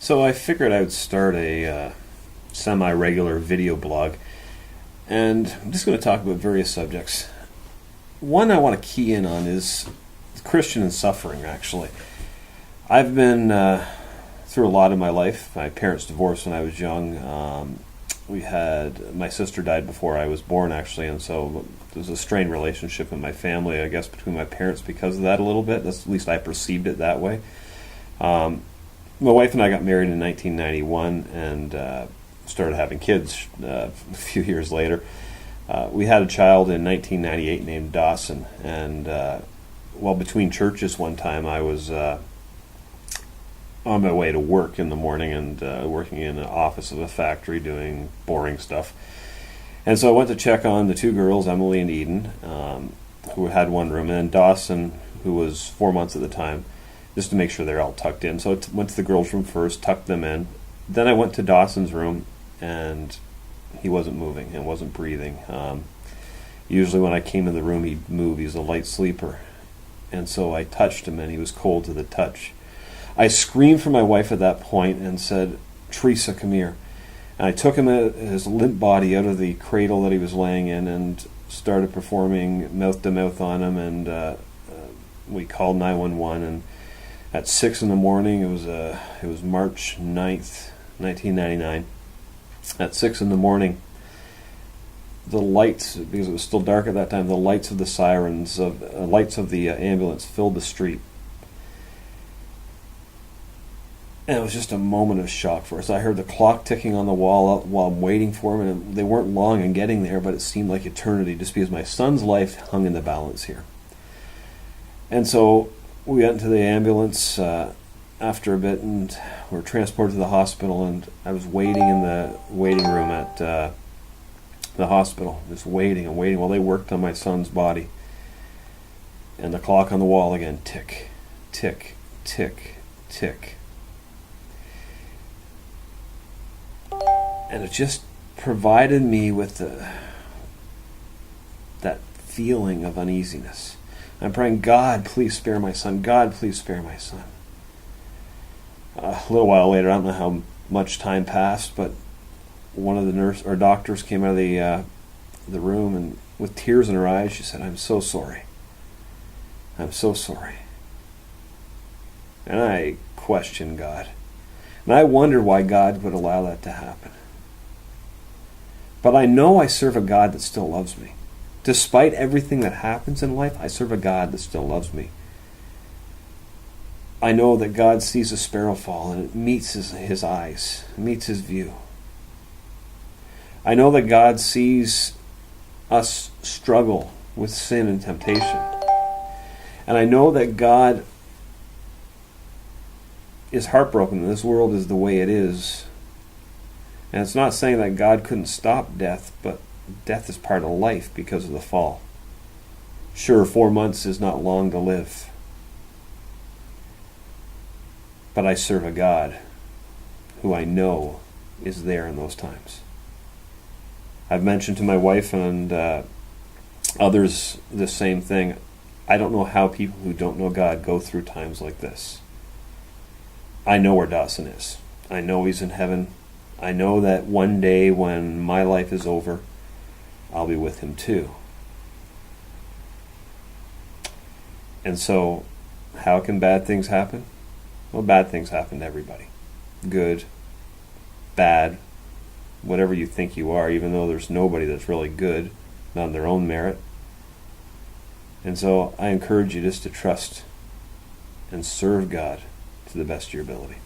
So I figured I would start a semi-regular video blog, and I'm just going to talk about various subjects. One I want to key in on is Christian and suffering, actually. I've been through a lot in my life. My parents divorced when I was young. My sister died before I was born, actually, and so there's a strained relationship in my family, I guess, between my parents because of that a little bit. At least I perceived it that way. My wife and I got married in 1991 and started having kids a few years later. We had a child in 1998 named Dawson, and between churches one time I was on my way to work in the morning and working in an office of a factory doing boring stuff. And so I went to check on the two girls, Emily and Eden, who had one room, and then Dawson, who was 4 months at the time, just to make sure they're all tucked in. So I went to the girls' room first, tucked them in. Then I went to Dawson's room, and he wasn't moving and wasn't breathing. Usually when I came in the room, he'd move. He's a light sleeper. And so I touched him, and he was cold to the touch. I screamed for my wife at that point and said, "Teresa, come here." And I took him, his limp body, out of the cradle that he was laying in and started performing mouth-to-mouth on him, and we called 911, and at 6 in the morning, it was March 9th, 1999. At 6 in the morning, the lights, because it was still dark at that time, the lights of the sirens, lights of the ambulance filled the street. And it was just a moment of shock for us. I heard the clock ticking on the wall while I'm waiting for him, and they weren't long in getting there, but it seemed like eternity just because my son's life hung in the balance here. And so we went into the ambulance after a bit, and we were transported to the hospital, and I was waiting in the waiting room at the hospital, just waiting and waiting while they worked on my son's body. And the clock on the wall again, tick, tick, tick, tick. And it just provided me with that feeling of uneasiness. I'm praying, "God, please spare my son. God, please spare my son." A little while later, I don't know how much time passed, but one of the doctors came out of the room, and with tears in her eyes, she said, "I'm so sorry. I'm so sorry." And I questioned God. And I wondered why God would allow that to happen. But I know I serve a God that still loves me. Despite everything that happens in life, I serve a God that still loves me. I know that God sees a sparrow fall and it meets his eyes, meets his view. I know that God sees us struggle with sin and temptation. And I know that God is heartbroken that this world is the way it is. And it's not saying that God couldn't stop death, but death is part of life because of the fall. Sure, 4 months is not long to live. But I serve a God who I know is there in those times. I've mentioned to my wife and others the same thing. I don't know how people who don't know God go through times like this. I know where Dawson is. I know he's in heaven. I know that one day when my life is over, I'll be with him too. And so, how can bad things happen? Well, bad things happen to everybody. Good, bad, whatever you think you are, even though there's nobody that's really good, not on their own merit. And so I encourage you just to trust and serve God to the best of your ability.